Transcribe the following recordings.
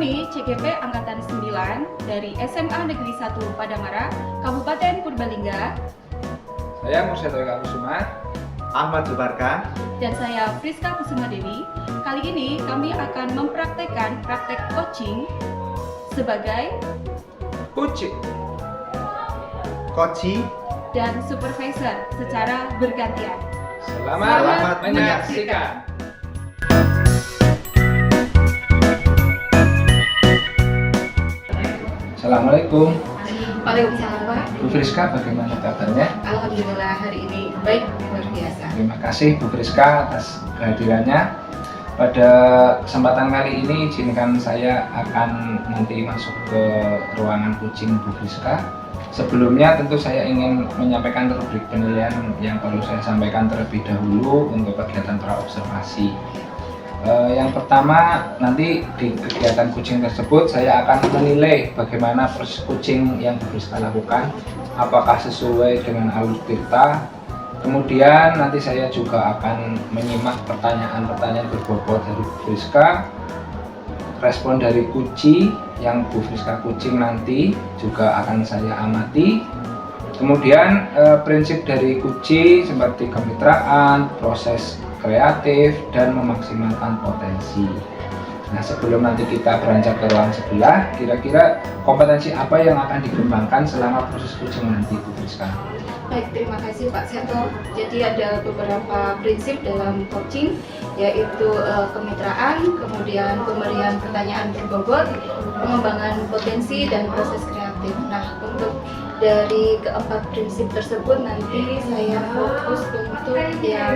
Kami CGP Angkatan 9 dari SMA Negeri 1 Padamara, Kabupaten Purbalingga. Saya Mursyid Kusuma, Ahmad Zubarka, dan saya Friska Kusuma Dewi. Kali ini kami akan mempraktekkan praktek coaching sebagai kucing, Koci, dan supervisor secara bergantian. Selamat menyaksikan. Assalamualaikum. Waalaikumsalam Pak. Bu Friska, bagaimana kabarnya? Alhamdulillah hari ini baik, luar biasa. Terima kasih Bu Friska atas kehadirannya. Pada kesempatan kali ini izinkan saya akan nanti masuk ke ruangan kucing Bu Friska. Sebelumnya tentu saya ingin menyampaikan rubrik penilaian yang perlu saya sampaikan terlebih dahulu untuk kegiatan praobservasi. Yang pertama, nanti di kegiatan kucing tersebut saya akan menilai bagaimana proses kucing yang Bu Friska lakukan, apakah sesuai dengan alur tirta. Kemudian nanti saya juga akan menyimak pertanyaan-pertanyaan berbobot dari Bu Friska, respon dari kuci yang Bu Friska kucing nanti juga akan saya amati. Kemudian prinsip dari kuci seperti kemitraan, proses kreatif, dan memaksimalkan potensi. Nah, sebelum nanti kita beranjak ke ruang sebelah, kira-kira kompetensi apa yang akan dikembangkan selama proses kucing nanti, Bu Friska? Baik, terima kasih Pak Seto. Jadi ada beberapa prinsip dalam coaching, yaitu kemitraan, kemudian pemberian pertanyaan berbobot, pengembangan potensi, dan proses kreatif. Nah, untuk dari keempat prinsip tersebut nanti saya fokus untuk yang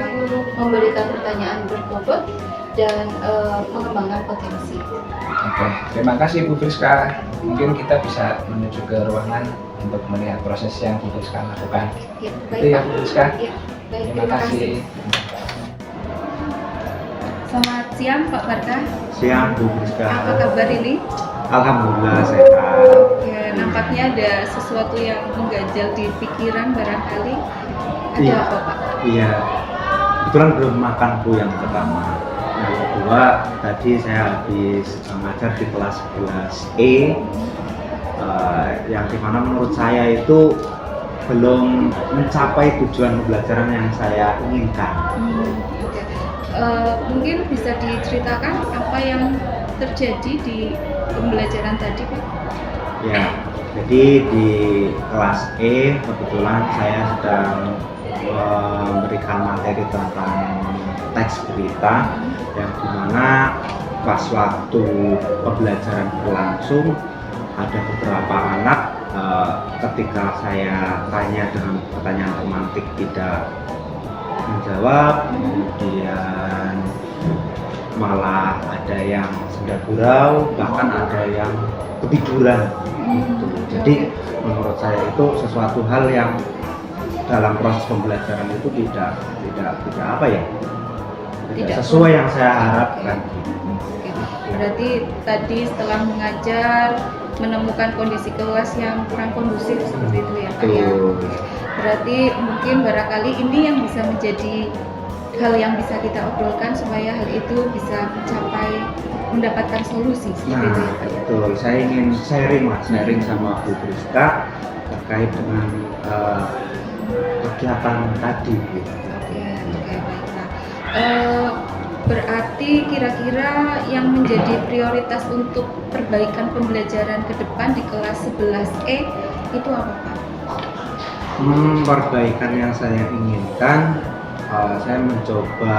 memberikan pertanyaan berbobot dan mengembangkan potensi. Oke, terima kasih Bu Friska. Mungkin kita bisa menuju ke ruangan untuk melihat proses yang Bu Friska lakukan. Ya, Itu ya Bu Friska. Ya, baik, Terima kasih. Selamat siang Pak Barka. siang Bu Friska. Apa kabar ini? Alhamdulillah sehat. Ya, nampaknya ada sesuatu yang mengganjal di pikiran barangkali. Ada Iya. apa Pak? Iya, kebetulan belum makan Bu yang pertama. Yang kedua, tadi saya habis mengajar di kelas 11E, yang dimana menurut saya itu belum mencapai tujuan pembelajaran yang saya inginkan. Oke. Mungkin bisa diceritakan apa yang terjadi di pembelajaran tadi Pak? Ya, jadi di kelas E kebetulan saya sedang memberikan materi tentang teks berita yang dimana pas waktu pembelajaran berlangsung ada beberapa anak ketika saya tanya dengan pertanyaan pemantik tidak menjawab, kemudian malah ada yang sedang gurau, bahkan ada yang ketiduran gitu. Jadi menurut saya itu sesuatu hal yang dalam proses pembelajaran itu tidak apa ya, tidak sesuai yang saya harapkan. Oke. Berarti tadi setelah mengajar menemukan kondisi kelas yang kurang kondusif seperti itu ya Pak ya. Betul. Berarti mungkin barangkali ini yang bisa menjadi hal yang bisa kita obrolkan supaya hal itu bisa mendapatkan solusi seperti itu ya Pak ya. Betul. Saya ingin sharing sama Bu Friska terkait dengan kegiatan tadi. Oke, baiklah. Berarti kira-kira yang menjadi prioritas untuk perbaikan pembelajaran ke depan di kelas 11E itu apa Pak? Perbaikan yang saya inginkan, saya mencoba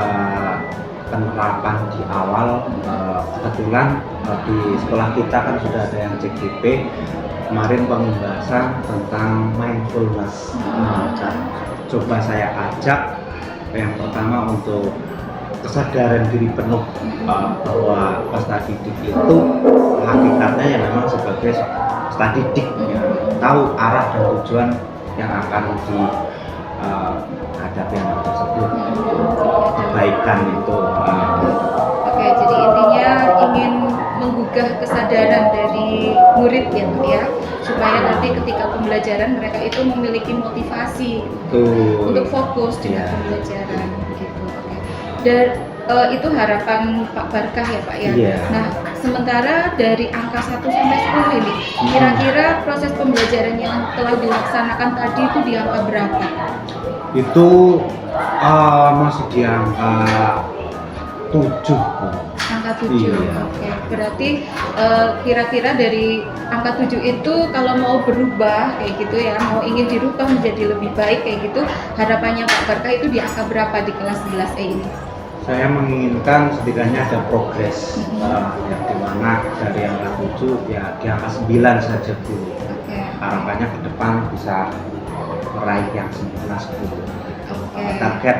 penerapan di awal. Kebetulan di sekolah kita kan sudah ada yang CGP, kemarin pembahasan tentang mindfulness. Coba saya ajak yang pertama untuk kesadaran diri penuh bahwa peserta didik itu hakikatnya ya memang sebagai peserta didik, tahu arah dan tujuan yang akan dihadapi anak tersebut, kebaikan itu. Oke, jadi intinya ingin menggugah kesadaran dari murid ya Pak ya, supaya nanti ketika pembelajaran mereka itu memiliki motivasi untuk fokus dengan pembelajaran gitu. Oke. Dan itu harapan Pak Barkah ya Pak ya. Iya. Nah, sementara dari angka 1 sampai 10 ini, kira-kira proses pembelajaran yang telah dilaksanakan tadi itu di angka berapa? Itu masih di angka 7. Angka 7. Iya. Oke. Berarti kira-kira dari angka 7 itu kalau mau berubah kayak gitu ya, mau ingin dirubah menjadi lebih baik kayak gitu, harapannya Pak Barkah itu di angka berapa di kelas 11E ini? Saya menginginkan setidaknya ada progres yang dimana dari angka 7 ya di angka 9 saja dulu. Oke. Harapannya ke depan bisa meraih yang 9, 10. Oke. Target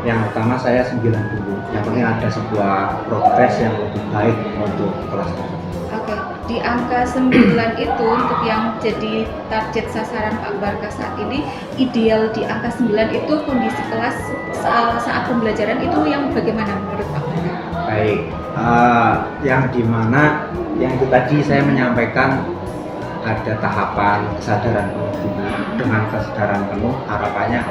yang utama saya 9 dulu. Yang penting ada sebuah progres yang lebih baik untuk kelas tersebut. Oke, di angka 9 itu untuk yang jadi target sasaran Pak Barkah saat ini, ideal di angka 9 itu kondisi kelas saat pembelajaran itu yang bagaimana menurut Pak Barkah? Baik, yang dimana yang itu tadi saya menyampaikan ada tahapan kesadaran penuh dulu. Dengan kesadaran penuh harapannya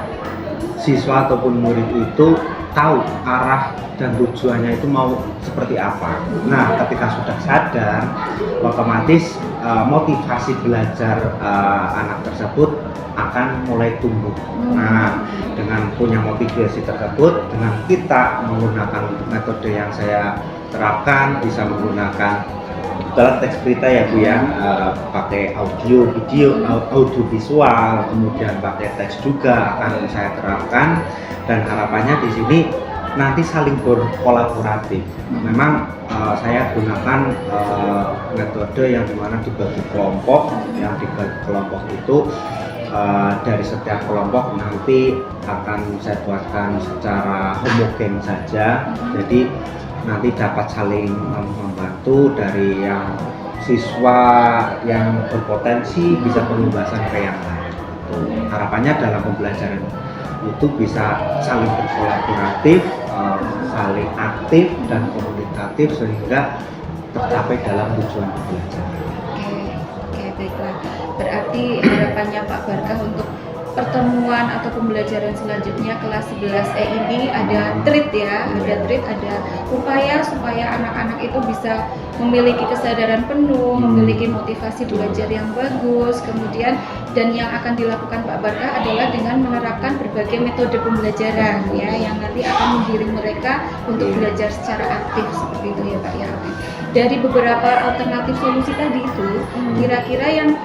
siswa ataupun murid itu tahu arah dan tujuannya itu mau seperti apa. Nah, ketika sudah sadar, otomatis motivasi belajar anak tersebut akan mulai tumbuh. Nah, dengan punya motivasi tersebut, dengan kita menggunakan metode yang saya terapkan, bisa menggunakan dalam teks berita ya Bu ya, pakai audio, video, audio visual, kemudian pakai teks juga akan saya terapkan, dan harapannya di sini nanti saling berkolaboratif. Memang saya gunakan metode yang dimana dibagi kelompok, yang dibagi kelompok itu dari setiap kelompok nanti akan saya buatkan secara homogen saja, jadi nanti dapat saling membantu dari yang siswa yang berpotensi bisa penugasan ke yang lain. Harapannya dalam pembelajaran itu bisa saling berkolaboratif, saling aktif dan komunikatif sehingga tercapai dalam tujuan pembelajaran. Oke, baiklah. Berarti harapannya Pak Barkah untuk pertemuan atau pembelajaran selanjutnya kelas 11E ini ada treat ya, ada upaya supaya anak-anak itu bisa memiliki kesadaran penuh, memiliki motivasi belajar yang bagus, kemudian dan yang akan dilakukan Pak Barkah adalah dengan menerapkan berbagai metode pembelajaran ya, yang nanti akan menggiring mereka untuk belajar secara aktif seperti itu ya Pak ya. Dari beberapa alternatif solusi tadi itu, kira-kira yang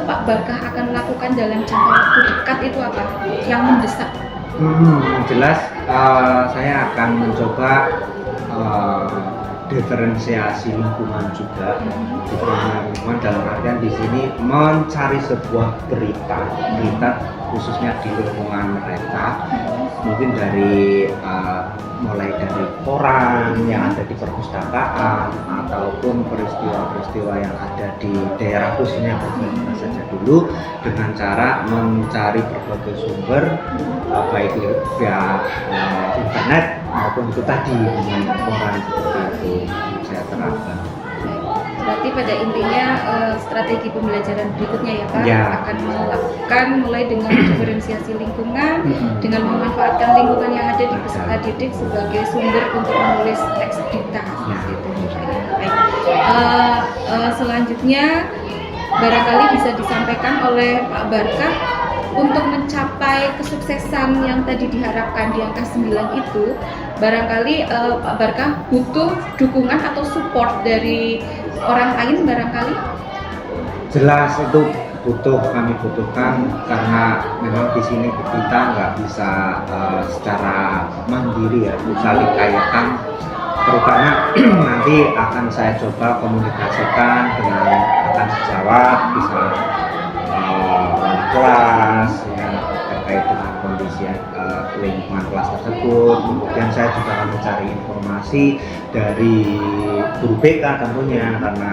Pak Barkah akan lakukan dalam jangka waktu dekat itu apa? Yang mendesak? Jelas saya akan mencoba diferensiasi lingkungan juga. Diferensiasi lingkungan dalam artian di sini mencari sebuah berita khususnya di lingkungan mereka, mungkin dari mulai dari koran yang ada di perpustakaan ataupun peristiwa-peristiwa yang ada di daerah khususnya Purbalingga saja dulu, dengan cara mencari berbagai sumber baik via internet maupun itu tadi dengan koran seperti itu yang saya terapkan. Berarti pada intinya strategi pembelajaran berikutnya ya Pak akan melakukan mulai dengan diferensiasi lingkungan, dengan memanfaatkan lingkungan yang ada di peserta didik sebagai sumber untuk menulis teks dikta. Gitu. Baik. Selanjutnya barangkali bisa disampaikan oleh Pak Barkah untuk mencapai kesuksesan yang tadi diharapkan di angka 9 itu, barangkali Pak Barkah butuh dukungan atau support dari orang lain barangkali? Jelas itu kami butuhkan karena memang di sini kita nggak bisa secara mandiri ya, saling kaitkan, terutama nanti akan saya coba komunikasikan dengan rekan sejawat, bisa kelas ya, terkait dengan kondisi lingkungan kelas tersebut. Kemudian saya juga akan mencari informasi dari guru BK tentunya, karena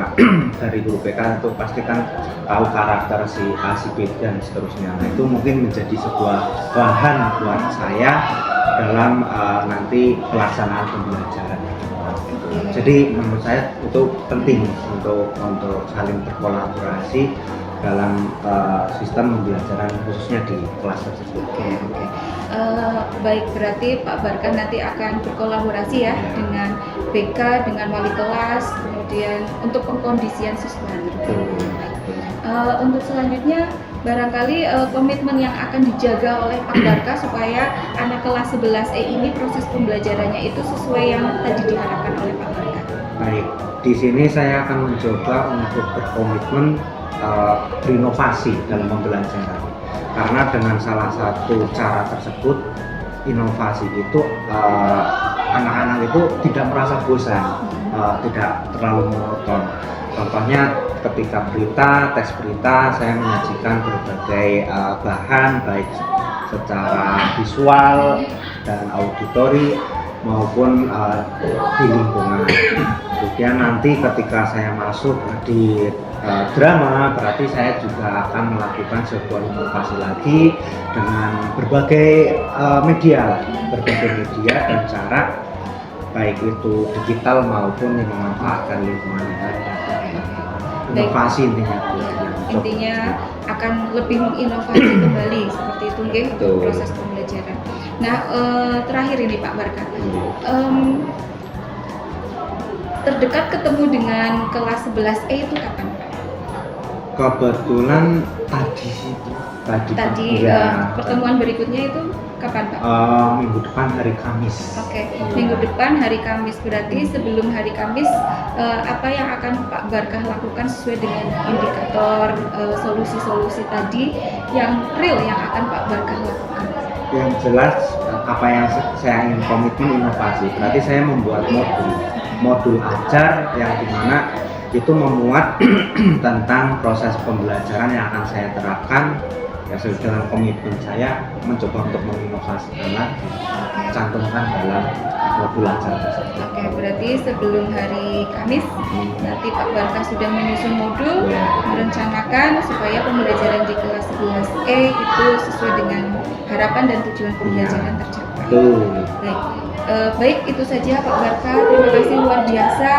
dari guru BK itu pasti kan tahu karakter si A, si B dan seterusnya. Nah, itu mungkin menjadi sebuah bahan buat saya dalam nanti pelaksanaan pembelajaran. Jadi menurut saya itu penting untuk saling berkolaborasi dalam sistem pembelajaran khususnya di kelas tersebut. Baik, berarti Pak Barkah nanti akan berkolaborasi ya dengan BK, dengan wali kelas, kemudian untuk pengkondisian siswa. Untuk selanjutnya barangkali komitmen yang akan dijaga oleh Pak Barka supaya anak kelas 11E ini proses pembelajarannya itu sesuai yang tadi diharapkan oleh Pak Barka. Baik, di sini saya akan mencoba untuk berkomitmen berinovasi dalam pembelajaran. Karena dengan salah satu cara tersebut, inovasi itu anak-anak itu tidak merasa bosan, tidak terlalu monoton. Contohnya ketika teks berita, saya menyajikan berbagai bahan baik secara visual dan auditori maupun di lingkungan. Kemudian nanti ketika saya masuk di drama, berarti saya juga akan melakukan sebuah inovasi lagi dengan berbagai media dan cara baik itu digital maupun yang memanfaatkan lingkungan yang ada. Inovasi intinya akan lebih menginovasi kembali seperti itu nggih untuk proses pembelajaran. Nah, terakhir ini Pak Barka, terdekat ketemu dengan kelas 11E itu kapan Pak? Kebetulan tadi ya. Pertemuan berikutnya itu kapan Pak? Minggu depan hari Kamis. Oke, minggu depan hari Kamis, berarti sebelum hari Kamis apa yang akan Pak Barkah lakukan sesuai dengan indikator solusi-solusi tadi yang real yang akan Pak Barkah lakukan? Yang jelas apa yang saya ingin komitmen inovasi, berarti saya membuat modul ajar yang dimana itu memuat tentang proses pembelajaran yang akan saya terapkan. Ya, dengan komitmen saya mencoba untuk menginovasikan lagi, cantumkan dalam modul ajar tersebut. Oke, berarti sebelum hari Kamis nanti Pak Barka sudah menyusun modul, merencanakan supaya pembelajaran di kelas 11E itu sesuai dengan harapan dan tujuan pembelajaran tercapai. Baik, itu saja Pak Barka. Terima kasih luar biasa.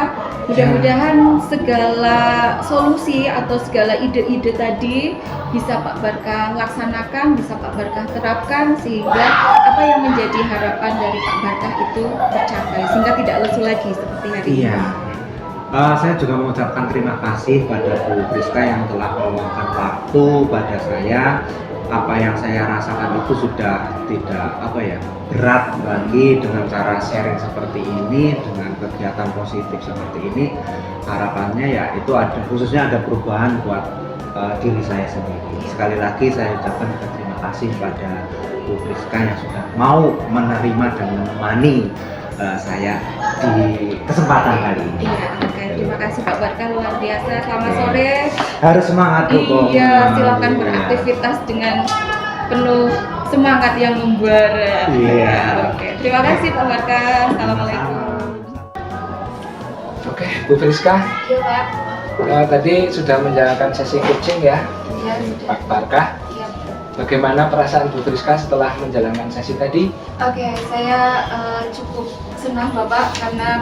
Mudah-mudahan segala solusi atau segala ide-ide tadi bisa Pak Barka laksanakan, bisa Pak Barka terapkan sehingga apa yang menjadi harapan dari Pak Barka itu tercapai sehingga tidak lesu lagi seperti hari ini. Saya juga mengucapkan terima kasih pada Bu Priska yang telah meluangkan waktu pada saya. Apa yang saya rasakan itu sudah tidak berat lagi dengan cara sharing seperti ini, dengan kegiatan positif seperti ini. Harapannya ya itu ada, khususnya ada perubahan buat diri saya sendiri. Sekali lagi saya ucapkan terima kasih pada Bu Priska yang sudah mau menerima dan menemani saya di kesempatan kali ini. Terima kasih Pak Barka, luar biasa. Selamat sore. Harus semangat dong. Iya, silakan beraktivitas dengan penuh semangat yang membara. Oke, terima kasih Pak Barka. Assalamualaikum. Oke, Bu Priska. Iya Pak. Tadi sudah menjalankan sesi coaching ya, Pak Barka. Bagaimana perasaan Bu Priska setelah menjalankan sesi tadi? Oke, saya cukup senang Bapak karena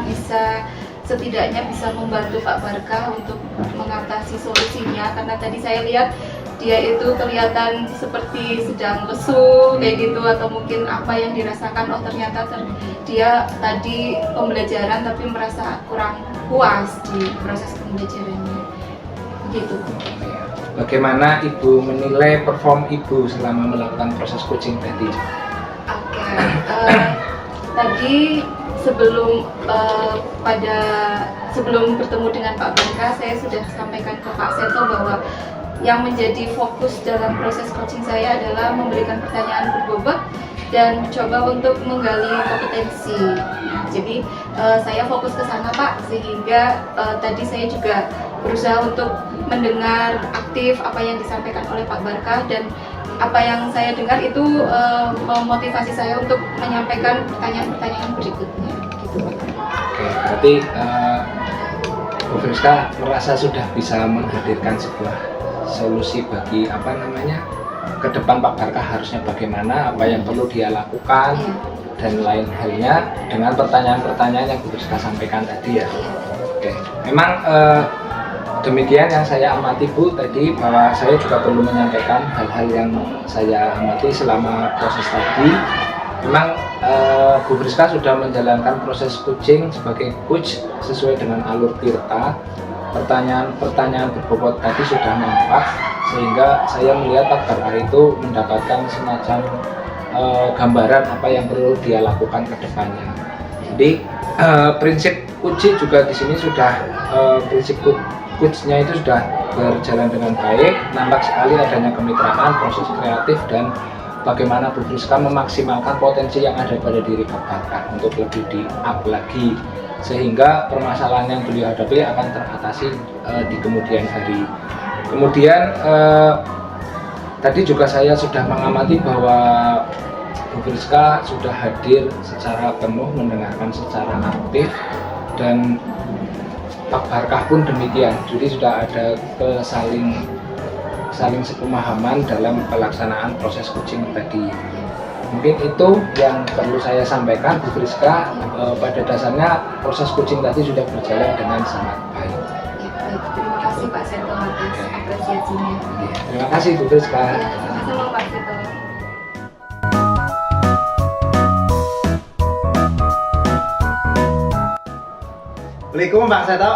setidaknya bisa membantu Pak Barka untuk mengatasi solusinya, karena tadi saya lihat dia itu kelihatan seperti sedang lesu kayak gitu, atau mungkin apa yang dirasakan, ternyata dia tadi pembelajaran tapi merasa kurang puas di proses pembelajarannya gitu. Bagaimana Ibu menilai perform Ibu selama melakukan proses coaching tadi? Oke, tadi sebelum bertemu dengan Pak Barka, saya sudah sampaikan ke Pak Seto bahwa yang menjadi fokus dalam proses coaching saya adalah memberikan pertanyaan berbobot dan coba untuk menggali kompetensi. Nah, jadi saya fokus ke sana Pak, sehingga tadi saya juga berusaha untuk mendengar aktif apa yang disampaikan oleh Pak Barka, dan apa yang saya dengar itu memotivasi saya untuk menyampaikan pertanyaan-pertanyaan berikutnya gitu Pak. Oke, berarti Bu Priska merasa sudah bisa menghadirkan sebuah solusi bagi ke depan Pak Barka harusnya bagaimana, apa yang perlu dia lakukan, dan lain halnya dengan pertanyaan-pertanyaan yang Bu Priska sampaikan tadi ya. Oke, memang demikian yang saya amati Bu tadi, bahwa saya juga perlu menyampaikan hal-hal yang saya amati selama proses tadi. Memang Bu Priska sudah menjalankan proses coaching sebagai coach sesuai dengan alur Tirta. Pertanyaan-pertanyaan berbobot tadi sudah nampak, sehingga saya melihat Pak Barkah itu mendapatkan semacam gambaran apa yang perlu dia lakukan ke depannya. Jadi prinsip coaching juga di sini sudah prinsip coachnya itu sudah berjalan dengan baik. Nampak sekali adanya kemitraan, proses kreatif, dan bagaimana Bu Priska memaksimalkan potensi yang ada pada diri Pak Barkah untuk lebih di-up lagi, sehingga permasalahan yang beliau hadapi akan teratasi di kemudian hari. Kemudian tadi juga saya sudah mengamati bahwa Bu Priska sudah hadir secara penuh, mendengarkan secara aktif, dan Pak Barkah pun demikian. Jadi sudah ada saling sepemahaman dalam pelaksanaan proses coaching tadi. Mungkin itu yang perlu saya sampaikan, Bu Priska. Pada dasarnya proses coaching tadi sudah berjalan dengan sangat baik. Ya, baik. Terima kasih Pak Seto atas apresiasinya. Terima kasih Bu Priska. Ya, sama-sama Pak Seto. Assalamualaikum Pak Seto.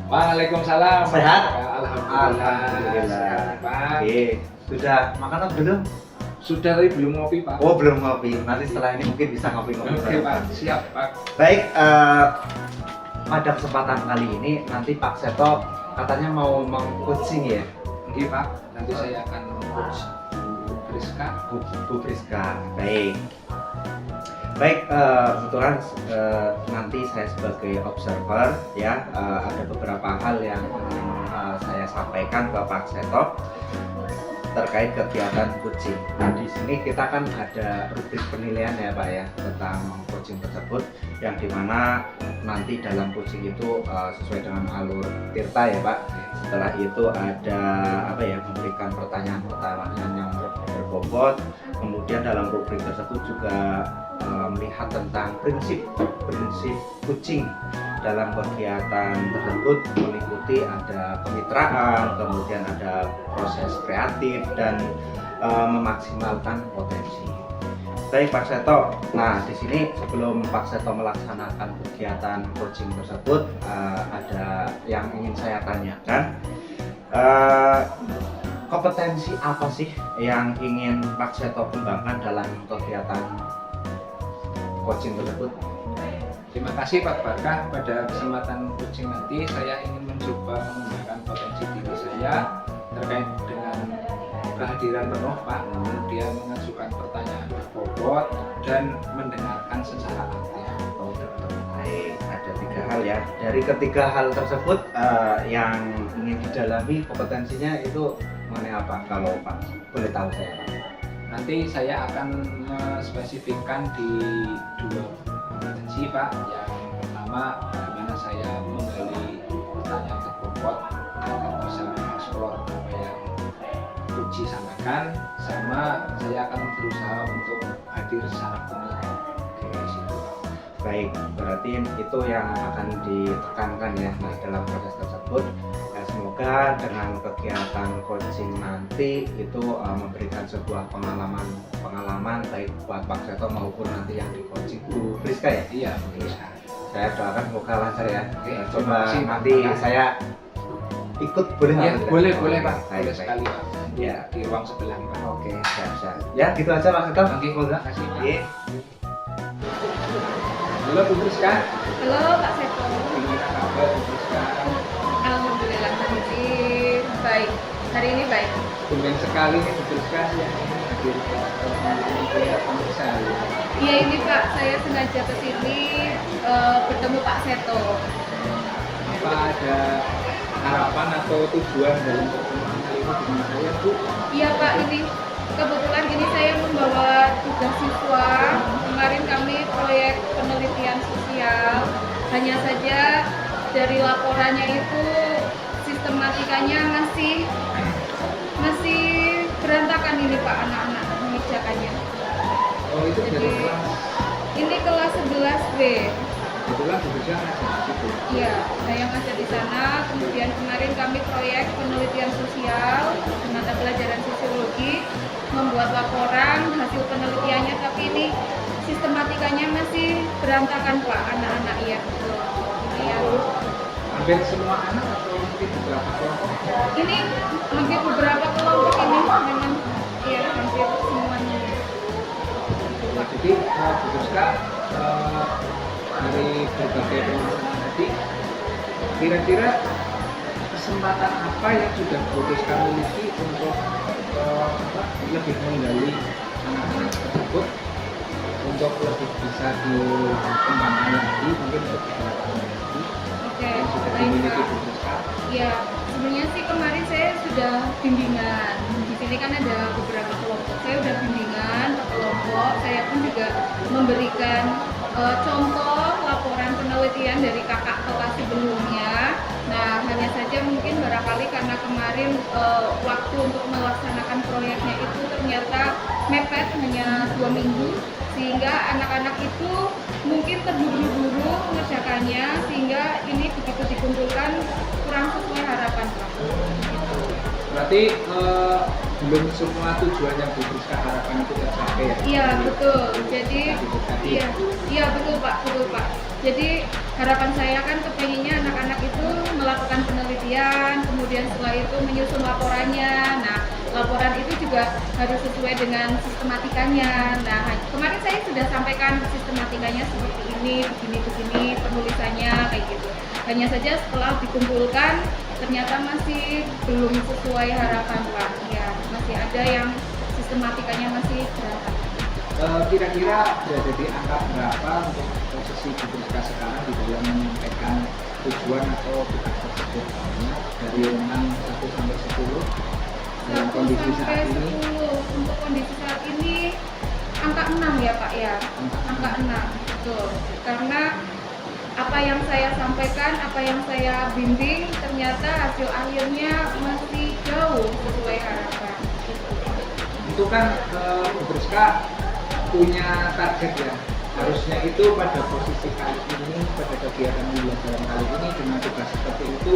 Waalaikumsalam. Sehat? Alhamdulillah. Pak. Oke. Sudah makan apa belum? Sudah, tapi belum ngopi Pak. Oh belum ngopi. Nanti setelah ini mungkin bisa ngopi-ngopi. Oke Pak, siap Pak. Baik. Pada kesempatan kali ini nanti Pak Seto katanya mau coaching ya. Oke Pak, nanti saya akan coach Bu Priska. Bu Priska. Baik. Baik, kebetulan nanti saya sebagai observer ya, ada beberapa hal yang ingin saya sampaikan ke Pak Seto terkait kegiatan coaching. Nah, di sini kita kan ada rubrik penilaian ya Pak ya tentang coaching tersebut, yang dimana nanti dalam coaching itu sesuai dengan alur Tirta ya Pak. Setelah itu ada apa ya, memberikan pertanyaan-pertanyaan yang berbobot. Kemudian dalam rubrik tersebut juga melihat tentang prinsip coaching dalam kegiatan tersebut, meliputi ada kemitraan, kemudian ada proses kreatif, dan memaksimalkan potensi. Baik Pak Seto, nah di sini sebelum Pak Seto melaksanakan kegiatan coaching tersebut, ada yang ingin saya tanyakan. Kompetensi apa sih yang ingin Pak Seto kembangkan dalam kegiatan coaching tersebut? Terima kasih Pak Barkah. Pada kesempatan coaching nanti saya ingin mencoba mengembangkan potensi diri saya terkait dengan kehadiran penuh Pak, kemudian mengajukan pertanyaan berbobot dan mendengarkan secara aktif. Baik, ada 3 hal ya. Dari ketiga hal tersebut yang ingin didalami kompetensinya itu mengenai apa, kalau Pak boleh tahu saya Pak? Nanti saya akan menspesifikkan di 2 kompetensi Pak. Yang pertama, bagaimana saya menggali pertanyaan berbobot agar bisa mengeksplor apa yang Puji sampaikan, sama saya akan berusaha untuk hadir secara penuh di situ. Baik, berarti itu yang akan ditekankan ya dalam proses tersebut. Semoga dengan kegiatan coaching nanti itu memberikan sebuah pengalaman baik buat Pak Seto maupun nanti yang di coaching Bu Priska ya. Iya, Bu Priska. Saya doakan semoga lancar ya. Oke, Coba terima kasih, nanti Pak. saya ikut, boleh nggak? Ya, boleh Pak. Baik, Boleh baik. sekali Pak. Ya. Di ruang sebelah Pak. Oke, siap. Ya, gitu aja Pak Seto. Oke, terima kasih Pak. Iya. Halo Bu Priska. Halo Pak Seto. Gimana kabar Bu Priska? Alhamdulillah kondisi baik. Hari ini baik. Tumben sekali nih Bu Priska yang hadir ke pemeriksaan. Iya ini Pak, saya sengaja ke sini bertemu Pak Seto. Apa ada harapan atau tujuan dalam pertemuan kali ini dengan saya Bu? Iya Pak, ini kebetulan ini saya membawa tugas siswa. Kemarin kami proyek penelitian sosial. Hanya saja dari laporannya itu sistematikanya masih berantakan ini Pak, anak-anak mengerjakannya. Oh, itu Jadi, dari kelas. ini kelas 11B. Kebetulan Bu Priska ngajar di situ. Iya, saya ngajar di sana. Kemudian kemarin kami proyek penelitian sosial di mata pelajaran sosiologi, membuat laporan hasil penelitiannya. Tapi ini sistematikanya masih berantakan Pak, anak-anak ya. Ini ya. Hampir semua anak atau mungkin beberapa kelompok? Ini hampir beberapa kelompok ini memang ya hampir semuanya. Nah, jadi Bu Rizka, dari berbagai permasalahan tadi, kira-kira kesempatan apa yang sudah Bu Rizka miliki untuk lebih menggali anak-anak tersebut untuk lebih bisa dikembangkan lagi, mungkin untuk dikembangkan lagi Oke, yang sudah baik dimiliki Pak. Bu Rizka? Ya, sebenarnya sih kemarin saya sudah bimbingan. Di sini kan ada beberapa kelompok. Saya sudah bimbingan ke kelompok. Saya pun juga memberikan contoh laporan penelitian dari kakak kelas sebelumnya. Nah, hanya saja mungkin barangkali karena kemarin waktu untuk melaksanakan proyeknya itu ternyata mepet hanya 2 minggu, sehingga anak-anak itu mungkin terburu-buru mengerjakannya, sehingga ini begitu dikumpulkan kurang sesuai harapan Pak. Gitu. Berarti belum semua tujuan yang Bu Rizka harapkan itu tercapai ya? Iya betul. Jadi Tadi. iya betul Pak. Jadi harapan saya kan kepengennya anak-anak itu melakukan penelitian, kemudian setelah itu menyusun laporannya. Nah, laporan itu juga harus sesuai dengan sistematikanya. Nah, kemarin saya sudah sampaikan sistematikanya seperti ini, begini, penulisannya kayak gitu. Hanya saja setelah dikumpulkan ternyata masih belum sesuai harapan Pak. Ya, masih ada yang sistematikanya masih berantakan. Kira-kira berada di angka berapa untuk posisi Bu Rizka sekarang di dalam menyampaikan tujuan atau tugas tersebut? Dari memang 1 sampai 10 dalam 1 kondisi sampai saat ini? 10. Untuk kondisi saat ini angka 6 ya Pak ya. Angka 6, betul. Karena apa yang saya sampaikan, apa yang saya bimbing, ternyata hasil akhirnya masih jauh sesuai harapan. Itu kan Bu Rizka punya target ya, harusnya itu pada posisi kali ini, pada kegiatan pembelajaran kali ini dengan tugas seperti itu,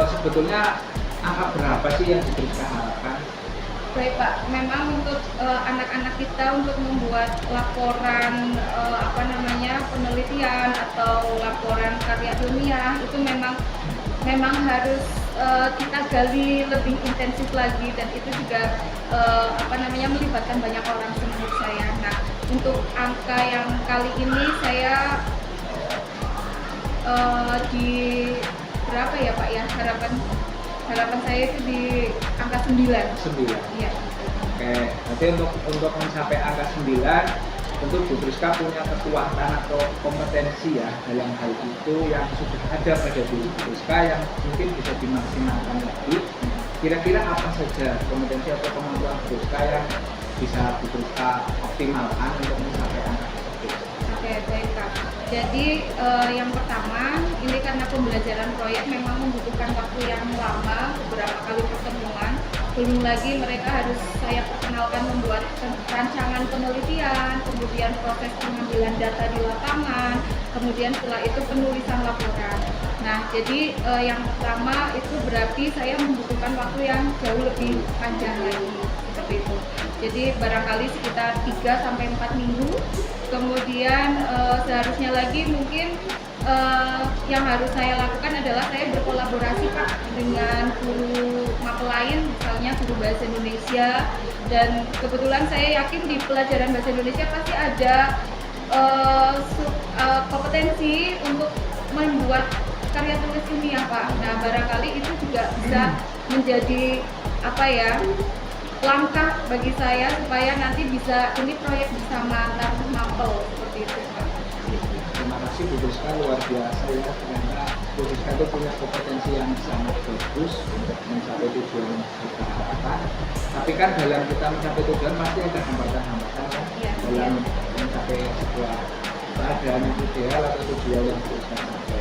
sebetulnya angka berapa sih yang Bu Rizka harapkan? Baik Pak, memang untuk anak-anak kita untuk membuat laporan penelitian atau laporan karya ilmiah itu memang harus kita gali lebih intensif lagi, dan itu juga melibatkan banyak orang menurut saya. Nah, untuk angka yang kali ini saya di berapa ya Pak ya, harapan saya itu di angka 9. 9. Iya. Oke, berarti untuk mencapai angka 9, tentu Bu Rizka punya kekuatan atau kompetensi ya dalam hal itu yang sudah ada pada diri Bu Rizka yang mungkin bisa dimaksimalkan lagi. Kira-kira apa saja kompetensi atau kemampuan Bu Rizka yang bisa Bu Rizka optimalkan untuk mencapai angka tersebut? Oke, baik Kak. Jadi yang pertama, ini karena pembelajaran proyek memang membutuhkan waktu yang lama, beberapa kali pertemuan. Belum lagi mereka harus saya perkenalkan membuat rancangan penelitian, kemudian proses pengambilan data di lapangan, kemudian setelah itu penulisan laporan. Nah, jadi yang pertama itu berarti saya membutuhkan waktu yang jauh lebih panjang lagi, seperti itu. Jadi barangkali sekitar 3 sampai 4 minggu. Kemudian seharusnya lagi mungkin yang harus saya lakukan adalah saya berkolaborasi Pak dengan guru mapel lain, misalnya guru bahasa Indonesia, dan kebetulan saya yakin di pelajaran bahasa Indonesia pasti ada kompetensi untuk membuat karya tulis ilmiah Pak. Nah, barangkali itu juga bisa menjadi langkah bagi saya supaya nanti bisa ini proyek bersama antar mapel seperti itu Pak. Terima kasih Bu Rizka, luar biasa ya, ternyata Bu Rizka itu punya kompetensi yang sangat bagus untuk mencapai tujuan yang kita harapkan. Tapi kan dalam kita mencapai tujuan pasti ada hambatan-hambatan kan, Iya. dalam mencapai sebuah keadaan yang ideal atau tujuan yang kita capai.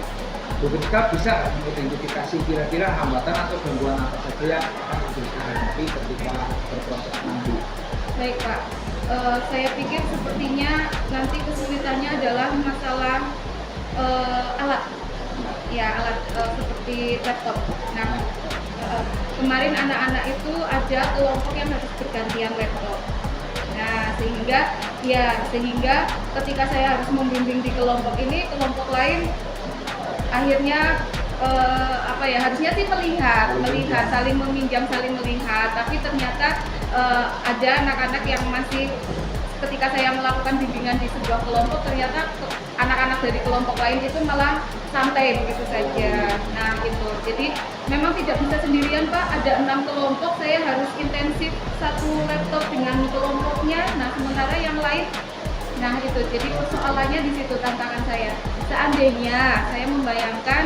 Bu Rizka bisa mengidentifikasi kira-kira hambatan atau gangguan apa saja yang akan Bu Rizka hadapi ketika berproses nanti? Baik Pak, saya pikir sepertinya nanti kesulitannya adalah masalah alat, ya alat seperti laptop. Nah, kemarin anak-anak itu ada kelompok yang harus bergantian laptop. Nah, Nah, sehingga ketika saya harus membimbing di kelompok ini, kelompok lain akhirnya harusnya sih melihat, saling meminjam, saling melihat, tapi ternyata ada anak-anak yang masih, ketika saya melakukan bimbingan di sebuah kelompok, ternyata anak-anak dari kelompok lain itu malah santai begitu saja. Nah gitu, jadi memang tidak bisa sendirian Pak, ada 6 kelompok, saya harus intensif satu laptop dengan kelompoknya, nah sementara yang lain, nah itu, jadi persoalannya di situ tantangan saya. Seandainya saya membayangkan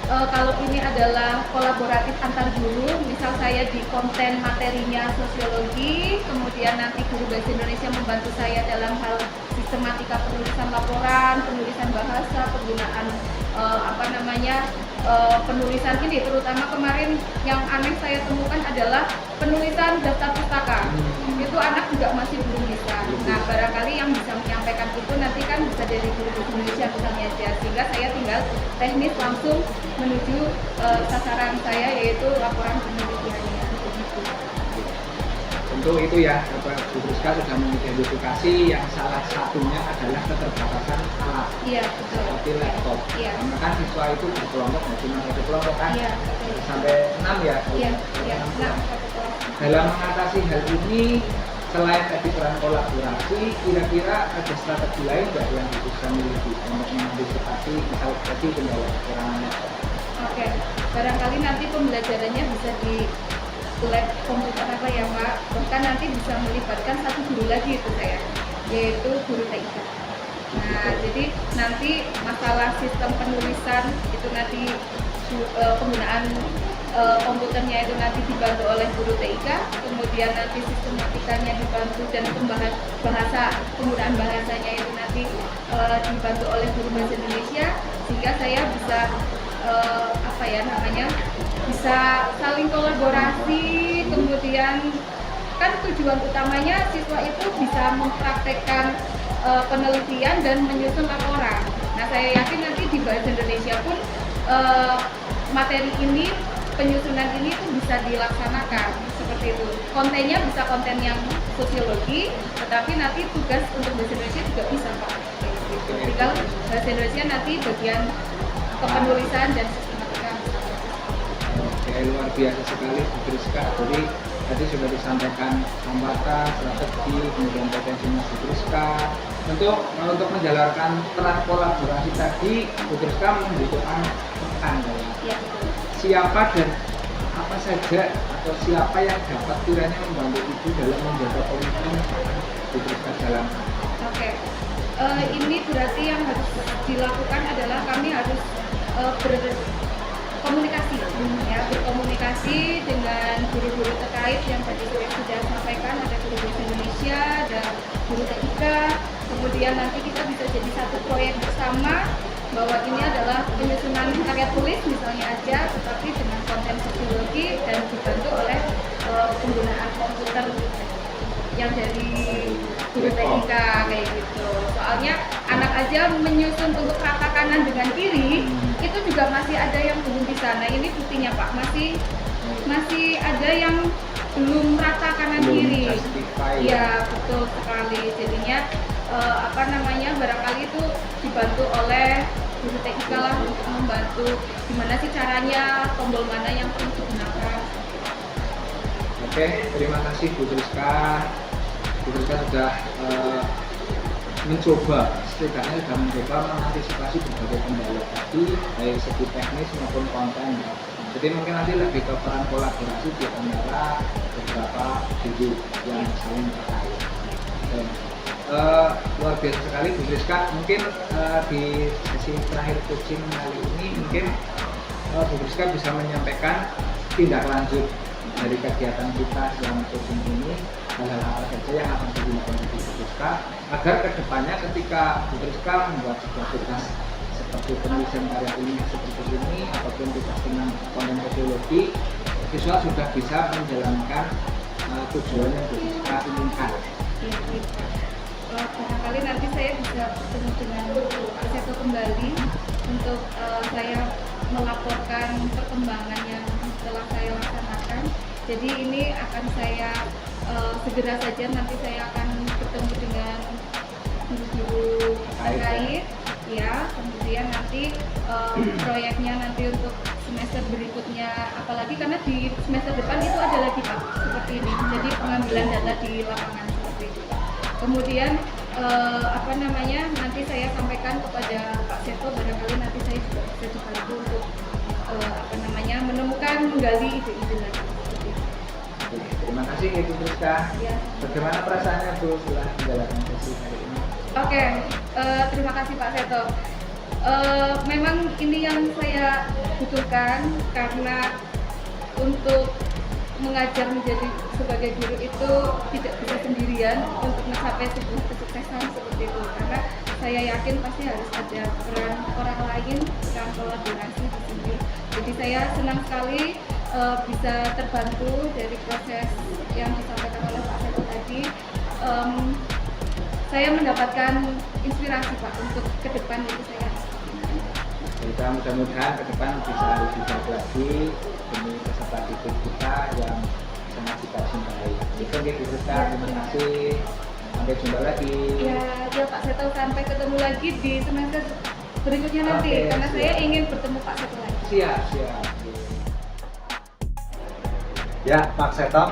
kalau ini adalah kolaboratif antar guru, misal saya di konten materinya sosiologi, kemudian nanti guru bahasa Indonesia membantu saya dalam hal sistematika penulisan laporan, penulisan bahasa, penggunaan penulisan ini, terutama kemarin yang aneh saya temukan adalah penulisan daftar pustaka. Itu anak juga masih belum bisa. Nah, barangkali yang bisa menyampaikan itu nanti kan bisa dari guru bahasa Indonesia misalnya aja, sehingga saya tinggal teknis langsung menuju sasaran saya, yaitu laporan penelitiannya. Tentu itu ya, Bu Friska sudah mengidentifikasi yang salah satunya adalah keterbatasan alat. Iya, betul. Seperti laptop. Iya. Karena kan siswa itu berkelompok, cuma satu kelompok kan? Iya. Sampai 6 ya? Iya. Nah, dalam mengatasi hal ini, selain tadi peran kolaborasi, kira-kira ada strategi lain nggak yang bisa miliki untuk mengantisipasi misal tadi kendala kekurangannya? Oke, barangkali nanti pembelajarannya bisa di lab komputer apa ya Pak, bahkan nanti bisa melibatkan satu guru lagi itu saya, yaitu guru TIK. Nah, jadi nanti masalah sistem penulisan itu nanti penggunaan komputernya itu nanti dibantu oleh guru TIK, kemudian nanti sistematikanya dibantu dan penggunaan bahasanya itu nanti dibantu oleh guru bahasa Indonesia, sehingga saya bisa bisa saling kolaborasi, kemudian kan tujuan utamanya siswa itu bisa mempraktekkan penelitian dan menyusun laporan. Nah, saya yakin nanti di bahasa Indonesia pun materi ini, penyusunan ini tuh bisa dilaksanakan seperti itu. Kontennya bisa konten yang sosiologi, tetapi nanti tugas untuk bahasa Indonesia juga bisa Pak. Tinggal bahasa Indonesia nanti bagian kepenulisan dan sistematika. Oke, luar biasa sekali Bu Friska. Jadi tadi sudah disampaikan hambatan, strategi, kemudian potensinya Bu Friska. Untuk menjalankan peran kolaborasi tadi, Bu Friska membutuhkan rekan. Ya. Siapa dan apa saja atau siapa yang dapat kiranya membantu Ibu dalam menjaga komitmen Bu Friska jalankan? Oke. Ini berarti yang harus dilakukan adalah kami harus berkomunikasi dengan guru-guru terkait yang tadi saya sudah sampaikan, ada guru bahasa Indonesia, ada guru TIK, kemudian nanti kita bisa jadi satu proyek bersama bahwa ini adalah penyusunan karya tulis misalnya aja, tetapi dengan konten sosiologi dan dibantu oleh penggunaan komputer yang dari guru TIK kayak gitu. Soalnya anak aja menyusun untuk rata kanan dengan kiri itu juga masih ada yang belum bisa. Nah, ini buktinya Pak, masih ada yang belum rata kanan kiri. Ya, betul sekali. Jadinya barangkali itu dibantu oleh guru TIK lah untuk membantu gimana sih caranya, tombol mana yang perlu digunakan. Oke, terima kasih Bu Friska. Bu Friska sudah setidaknya sudah mencoba mengantisipasi berbagai kendala tadi, baik segi teknis maupun konten. Jadi mungkin nanti lebih ke peran kolaborasi di antara beberapa guru yang saling terkait. Luar biasa sekali Bu Friska. Mungkin di sesi terakhir coaching kali ini mungkin Bu Friska bisa menyampaikan tindak lanjut dari kegiatan kita selama coaching ini, hal-hal apa saja yang akan digunakan di Bu Friska agar kedepannya ketika Bu Friska membuat sebuah tugas seperti penulisan karya ilmiah seperti ini ataupun tugas dengan konten sosiologi, siswa sudah bisa menjalankan tujuan yang Bu Friska inginkan. Barangkali nanti saya bisa bertemu dengan Pak Seto kembali untuk saya melaporkan perkembangan yang telah saya laksanakan. Jadi ini akan saya segera saja nanti saya akan bertemu dengan guru-guru terkait ya, kemudian nanti proyeknya nanti untuk semester berikutnya, apalagi karena di semester depan itu ada lagi Pak seperti ini, jadi pengambilan data di lapangan seperti itu. Kemudian nanti saya sampaikan kepada Pak Seto, barangkali nanti saya juga bisa dibantu untuk menggali ide-ide lagi. Terima kasih Ibu Priska. Ya. Bagaimana perasaannya Bu setelah menjalankan sesi hari ini? Oke, terima kasih Pak Seto. Memang ini yang saya butuhkan karena untuk mengajar menjadi sebagai guru itu tidak bisa sendirian untuk mencapai sebuah kesuksesan seperti itu, karena saya yakin pasti harus ada peran orang lain, peran kolaborasi di sini. Jadi saya senang sekali bisa terbantu dari proses yang disampaikan oleh Pak Seto tadi. Saya mendapatkan inspirasi Pak untuk ke depan itu saya. Kita mudah-mudahan ke depan bisa lebih baik lagi demi peserta didik kita yang sangat kita cintai. Itu Ibu Priska, terima kasih. Sampai jumpa lagi. Ya Pak Seto, sampai ketemu lagi di semester berikutnya nanti. Oke, karena siap. saya ingin bertemu Pak Seto lagi. Siap. Ya, Pak Seto,